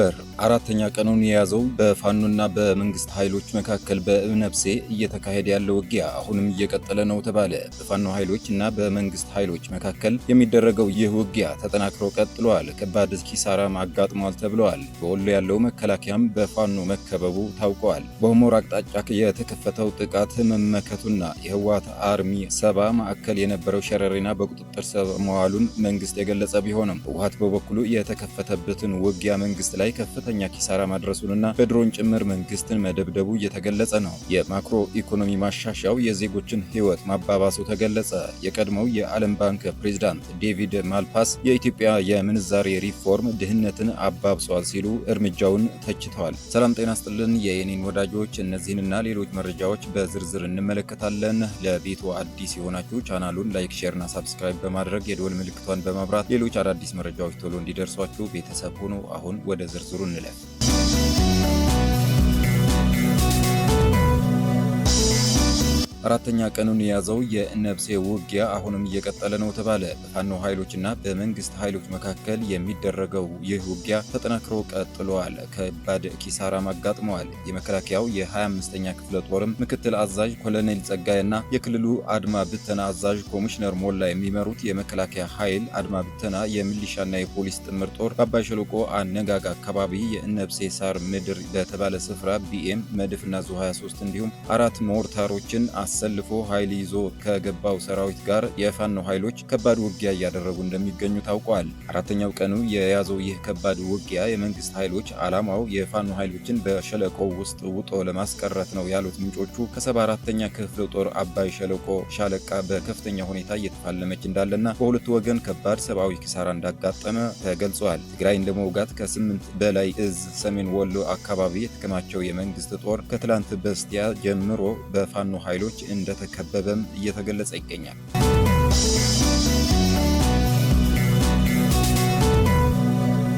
ነበር። አራተኛ ቀኑን የያዘው በፋኖና በመንግስት ኃይሎች መካከል በእብነብሴ እየተካሄደ ያለው ውጊያ አሁንም እየቀጠለ ነው ተባለ። በፋኖ ኃይሎች እና በመንግስት ኃይሎች መካከል የሚደረገው ይህ ውጊያ ተጠናክሮ ቀጥሏል። ከባድ ኪሳራም አጋጥሟል ተብለዋል። በወሎ ያለው መከላከያም በፋኖ መከበቡ ታውቋል። በሁመራ አቅጣጫ የተከፈተው ጥቃት መመከቱና የህወሓት አርሚ 70 ማዕከል የነበረው ሸረሪና በቁጥጥር ስር መዋሉን መንግስት የገለጸ ቢሆንም ህወሓት በበኩሉ የተከፈተበትን ውጊያ መንግስት ላይ ከፍተኛ ኪሳራ ማድረሱንና በድሮን ጭምር መንግስትን መደብደቡ እየተገለጸ ነው። የማክሮ ኢኮኖሚ ማሻሻያው የዜጎችን ህይወት ማባባሱ ተገለጸ። የቀድሞው የዓለም ባንክ ፕሬዝዳንት ዴቪድ ማልፓስ የኢትዮጵያ የምንዛሬ ሪፎርም ድህነትን አባብሷል ሲሉ እርምጃውን ተችተዋል። ሰላም ጤና ስጥልን የየኔን ወዳጆች፣ እነዚህንና ሌሎች መረጃዎች በዝርዝር እንመለከታለን። ለቤቱ አዲስ የሆናችሁ ቻናሉን ላይክ፣ ሼር እና ሳብስክራይብ በማድረግ የደወል ምልክቷን በማብራት ሌሎች አዳዲስ መረጃዎች ቶሎ እንዲደርሷችሁ ቤተሰብ ሆኖ አሁን ወደ ዝርዝሩ እንለፍ። አራተኛ ቀኑን የያዘው የእብነብሴ ውጊያ አሁንም እየቀጠለ ነው ተባለ። በፋኖ ኃይሎችና በመንግስት ኃይሎች መካከል የሚደረገው ይህ ውጊያ ተጠናክሮ ቀጥሏል። ከባድ ኪሳራም አጋጥመዋል። የመከላከያው የ25ኛ ክፍለ ጦርም ምክትል አዛዥ ኮሎኔል ጸጋይና የክልሉ አድማ ብተና አዛዥ ኮሚሽነር ሞላ የሚመሩት የመከላከያ ኃይል አድማ ብተና የሚሊሻና የፖሊስ ጥምር ጦር በአባይ ሸለቆ አነጋጋ አካባቢ የእብነብሴ ሳር ምድር በተባለ ስፍራ ቢኤም መድፍና ዙ 23 እንዲሁም 4 ሞርታሮችን አሰልፎ ኃይል ይዞ ከገባው ሰራዊት ጋር የፋኖ ኃይሎች ከባድ ውጊያ እያደረጉ እንደሚገኙ ታውቋል። አራተኛው ቀኑ የያዘው ይህ ከባድ ውጊያ የመንግስት ኃይሎች ዓላማው የፋኖ ኃይሎችን በሸለቆው ውስጥ ውጦ ለማስቀረት ነው ያሉት ምንጮቹ ከ74ኛ ክፍለ ጦር አባይ ሸለቆ ሻለቃ በከፍተኛ ሁኔታ እየተፋለመች እንዳለና በሁለቱ ወገን ከባድ ሰብአዊ ኪሳራ እንዳጋጠመ ተገልጿል። ትግራይን ለመውጋት ከ8 በላይ እዝ ሰሜን ወሎ አካባቢ የተከማቸው የመንግስት ጦር ከትላንት በስቲያ ጀምሮ በፋኖ ኃይሎች እንደተከበበም እየተገለጸ ይገኛል።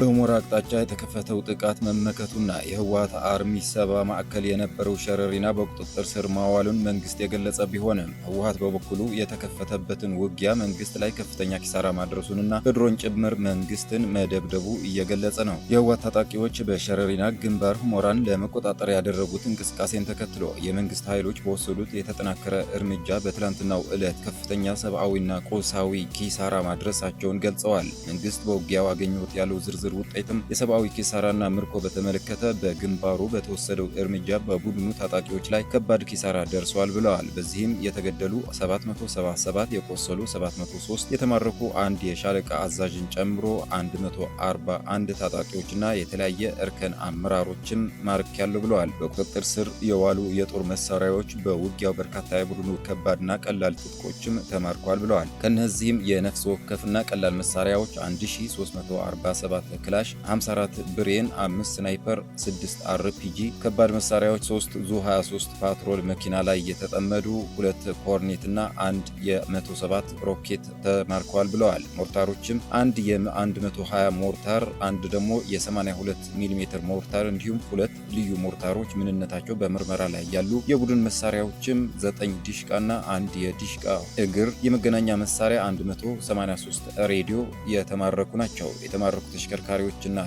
በሁመራ አቅጣጫ የተከፈተው ጥቃት መመከቱና የህወሓት አርሚ 70 ማዕከል የነበረው ሸረሪና በቁጥጥር ስር ማዋሉን መንግስት የገለጸ ቢሆንም ህወሓት በበኩሉ የተከፈተበትን ውጊያ መንግስት ላይ ከፍተኛ ኪሳራ ማድረሱንና በድሮን ጭምር መንግስትን መደብደቡ እየገለጸ ነው። የህወሓት ታጣቂዎች በሸረሪና ግንባር ሁመራን ለመቆጣጠር ያደረጉት እንቅስቃሴን ተከትሎ የመንግስት ኃይሎች በወሰዱት የተጠናከረ እርምጃ በትላንትናው ዕለት ከፍተኛ ሰብአዊና ቁሳዊ ኪሳራ ማድረሳቸውን ገልጸዋል። መንግስት በውጊያው አገኘሁት ያለው ዝርዝር ውጤትም የሰብአዊ ኪሳራና ምርኮ በተመለከተ በግንባሩ በተወሰደው እርምጃ በቡድኑ ታጣቂዎች ላይ ከባድ ኪሳራ ደርሷል ብለዋል። በዚህም የተገደሉ 777፣ የቆሰሉ 703፣ የተማረኩ አንድ የሻለቃ አዛዥን ጨምሮ 141 ታጣቂዎችና የተለያየ እርከን አመራሮችም ማርኪያለው ብለዋል። በቁጥጥር ስር የዋሉ የጦር መሳሪያዎች በውጊያው በርካታ የቡድኑ ከባድና ቀላል ትጥቆችም ተማርኳል ብለዋል። ከነዚህም የነፍስ ወከፍና ቀላል መሳሪያዎች 1347 ክላሽ፣ 54 ብሬን፣ 5 ስናይፐር፣ 6 አርፒጂ ከባድ መሳሪያዎች፣ 3 ዙ 23 ፓትሮል መኪና ላይ የተጠመዱ 2 ኮርኔት እና 1 የ107 ሮኬት ተማርከዋል ብለዋል። ሞርታሮችም አንድ የ120 ሞርታር፣ አንድ ደግሞ የ82 ሚሜ ሞርታር እንዲሁም 2 ልዩ ሞርታሮች ምንነታቸው በምርመራ ላይ ያሉ፣ የቡድን መሳሪያዎችም 9 ዲሽቃና 1 የዲሽቃ እግር፣ የመገናኛ መሳሪያ 183 ሬዲዮ የተማረኩ ናቸው። የተማረኩ ተሽከርካሪዎችና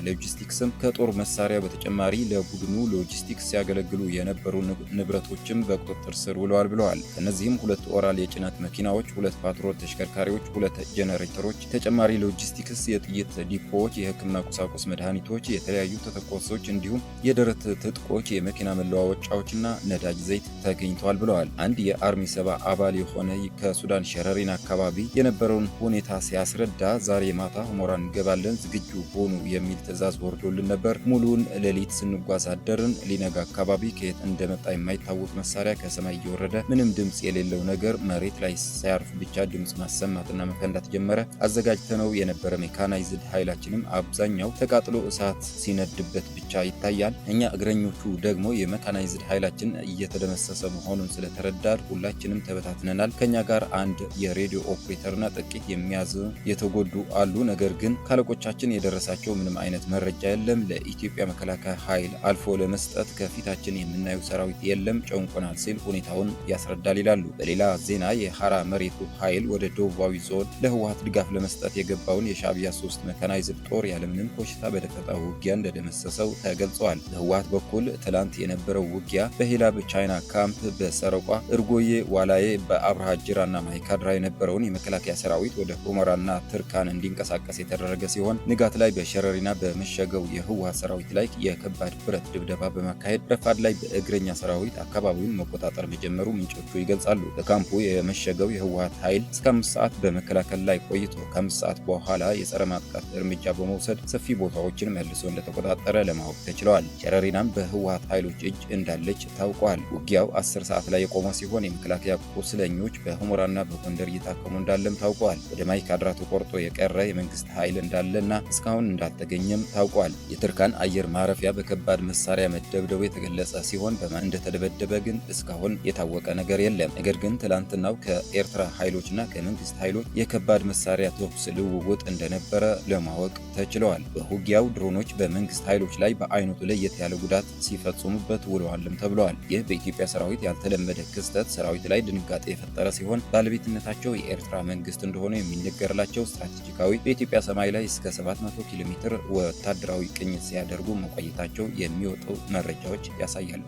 ሎጂስቲክስም ከጦር መሳሪያ በተጨማሪ ለቡድኑ ሎጂስቲክስ ሲያገለግሉ የነበሩ ንብረቶችም በቁጥጥር ስር ውለዋል ብለዋል። ከነዚህም 2 ኦራል የጭነት መኪናዎች፣ 2 ፓትሮል ተሽከርካሪዎች፣ 2 ጄኔሬተሮች፣ ተጨማሪ ሎጂስቲክስ፣ የጥይት ዲፖዎች፣ የሕክምና ቁሳቁስ፣ መድኃኒቶች፣ የተለያዩ ተተኳሾች እንዲሁም የደረት ትጥቆች፣ የመኪና መለዋወጫዎችና ነዳጅ ዘይት ተገኝተዋል ብለዋል። አንድ የአርሚ 70 አባል የሆነ ከሱዳን ሸረሪን አካባቢ የነበረውን ሁኔታ ሲያስረዳ ዛሬ ማታ ሁመራን እንገባለን ዝግጁ ሆኑ የሚል ትዕዛዝ ወርዶልን ነበር። ሙሉውን ሌሊት ስንጓዝ አደርን። ሊነጋ አካባቢ ከየት እንደመጣ የማይታወቅ መሳሪያ ከሰማይ እየወረደ ምንም ድምፅ የሌለው ነገር መሬት ላይ ሲያርፍ ብቻ ድምፅ ማሰማትና መፈንዳት ጀመረ። አዘጋጅተነው የነበረ ሜካናይዝድ ኃይላችንም አብዛኛው ተቃጥሎ እሳት ሲነድበት ብቻ ይታያል። እኛ እግረኞቹ ደግሞ የሜካናይዝድ ኃይላችን እየተደመሰሰ መሆኑን ስለተረዳድ ሁላችንም ተበታትነናል። ከኛ ጋር አንድ የሬዲዮ ኦፕሬተርና ጥቂት የሚያዝ የተጎዱ አሉ። ነገር ግን ካለቆቻችን የደረሳቸው የደረሳቸው ምንም አይነት መረጃ የለም። ለኢትዮጵያ መከላከያ ኃይል አልፎ ለመስጠት ከፊታችን የምናየው ሰራዊት የለም፣ ጨንቆናል ሲል ሁኔታውን ያስረዳል ይላሉ። በሌላ ዜና የሐራ መሬቱ ኃይል ወደ ደቡባዊ ዞን ለህወሓት ድጋፍ ለመስጠት የገባውን የሻዕቢያ 3 መካናይዝድ ጦር ያለምንም ኮሽታ በደፈጣ ውጊያ እንደደመሰሰው ተገልጿል። በህወሓት በኩል ትላንት የነበረው ውጊያ በሂላብ ቻይና ካምፕ፣ በሰረቋ እርጎዬ፣ ዋላዬ፣ በአብርሃ ጅራና ማይካድራ የነበረውን የመከላከያ ሰራዊት ወደ ሁመራና ትርካን እንዲንቀሳቀስ የተደረገ ሲሆን ንጋት ላይ በሸረሪና በመሸገው የህወሓት ሰራዊት ላይ የከባድ ብረት ድብደባ በማካሄድ ረፋድ ላይ በእግረኛ ሰራዊት አካባቢውን መቆጣጠር መጀመሩ ምንጮቹ ይገልጻሉ። በካምፑ የመሸገው የህወሓት ኃይል እስከ 5 ሰዓት በመከላከል ላይ ቆይቶ ከ5 ሰዓት በኋላ የጸረ ማጥቃት እርምጃ በመውሰድ ሰፊ ቦታዎችን መልሶ እንደተቆጣጠረ ለማወቅ ተችሏል። ሸረሪናም በህወሓት ኃይሎች እጅ እንዳለች ታውቋል። ውጊያው 10 ሰዓት ላይ የቆመ ሲሆን የመከላከያ ቁስለኞች በሁመራና በጎንደር እየታከሙ እንዳለም ታውቋል። ወደ ማይካድራ ተቆርጦ የቀረ የመንግስት ኃይል እንዳለና እስካሁን እንዳልተገኘም ታውቋል። የትርካን አየር ማረፊያ በከባድ መሳሪያ መደብደቡ የተገለጸ ሲሆን በማን እንደተደበደበ ግን እስካሁን የታወቀ ነገር የለም። ነገር ግን ትላንትናው ከኤርትራ ኃይሎችና ከመንግስት ኃይሎች የከባድ መሳሪያ ተኩስ ልውውጥ እንደነበረ ለማወቅ ተችለዋል። በውጊያው ድሮኖች በመንግስት ኃይሎች ላይ በአይነቱ ለየት ያለ ጉዳት ሲፈጽሙበት ውለዋልም ተብለዋል። ይህ በኢትዮጵያ ሰራዊት ያልተለመደ ክስተት ሰራዊት ላይ ድንጋጤ የፈጠረ ሲሆን ባለቤትነታቸው የኤርትራ መንግስት እንደሆነ የሚነገርላቸው ስትራቴጂካዊ በኢትዮጵያ ሰማይ ላይ እስከ 700 ኪሎ ሜትር ወታደራዊ ቅኝት ሲያደርጉ መቆየታቸው የሚወጡ መረጃዎች ያሳያሉ።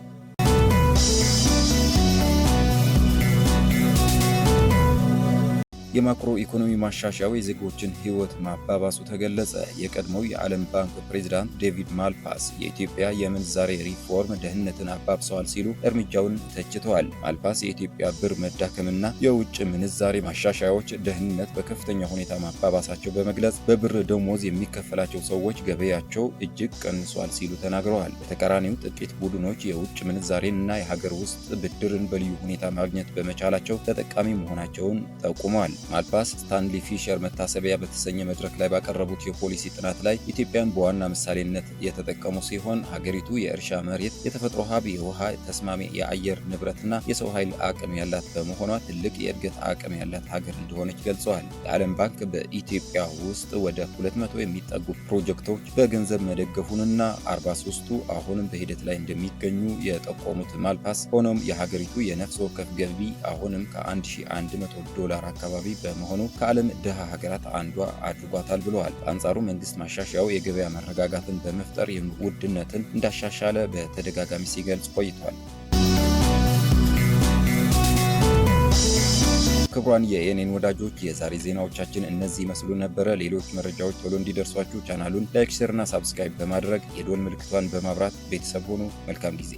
የማክሮ ኢኮኖሚ ማሻሻያው የዜጎችን ሕይወት ማባባሱ ተገለጸ። የቀድሞው የዓለም ባንክ ፕሬዝዳንት ዴቪድ ማልፓስ የኢትዮጵያ የምንዛሬ ሪፎርም ደህንነትን አባብሰዋል ሲሉ እርምጃውን ተችተዋል። ማልፓስ የኢትዮጵያ ብር መዳከምና የውጭ ምንዛሬ ማሻሻያዎች ደህንነት በከፍተኛ ሁኔታ ማባባሳቸው በመግለጽ በብር ደሞዝ የሚከፈላቸው ሰዎች ገበያቸው እጅግ ቀንሷል ሲሉ ተናግረዋል። በተቃራኒው ጥቂት ቡድኖች የውጭ ምንዛሬን እና የሀገር ውስጥ ብድርን በልዩ ሁኔታ ማግኘት በመቻላቸው ተጠቃሚ መሆናቸውን ጠቁመዋል። ማልፓስ ስታንሊ ፊሸር መታሰቢያ በተሰኘ መድረክ ላይ ባቀረቡት የፖሊሲ ጥናት ላይ ኢትዮጵያን በዋና ምሳሌነት የተጠቀሙ ሲሆን ሀገሪቱ የእርሻ መሬት፣ የተፈጥሮ ሀብት፣ የውሃ፣ ተስማሚ የአየር ንብረትና የሰው ኃይል አቅም ያላት በመሆኗ ትልቅ የእድገት አቅም ያላት ሀገር እንደሆነች ገልጸዋል። የዓለም ባንክ በኢትዮጵያ ውስጥ ወደ 200 የሚጠጉ ፕሮጀክቶች በገንዘብ መደገፉንና 43ቱ አሁንም በሂደት ላይ እንደሚገኙ የጠቆሙት ማልፓስ ሆኖም የሀገሪቱ የነፍስ ወከፍ ገቢ አሁንም ከ$1100 አካባቢ በመሆኑ ከዓለም ድሃ ሀገራት አንዷ አድርጓታል ብለዋል። በአንጻሩ መንግስት ማሻሻያው የገበያ መረጋጋትን በመፍጠር ውድነትን እንዳሻሻለ በተደጋጋሚ ሲገልጽ ቆይቷል። ክቡራን የኤኤንኤን ወዳጆች የዛሬ ዜናዎቻችን እነዚህ ይመስሉ ነበረ። ሌሎች መረጃዎች ቶሎ እንዲደርሷችሁ ቻናሉን ላይክ፣ ሼር እና ሳብስክራይብ በማድረግ የደወል ምልክቷን በማብራት ቤተሰብ ሆኑ። መልካም ጊዜ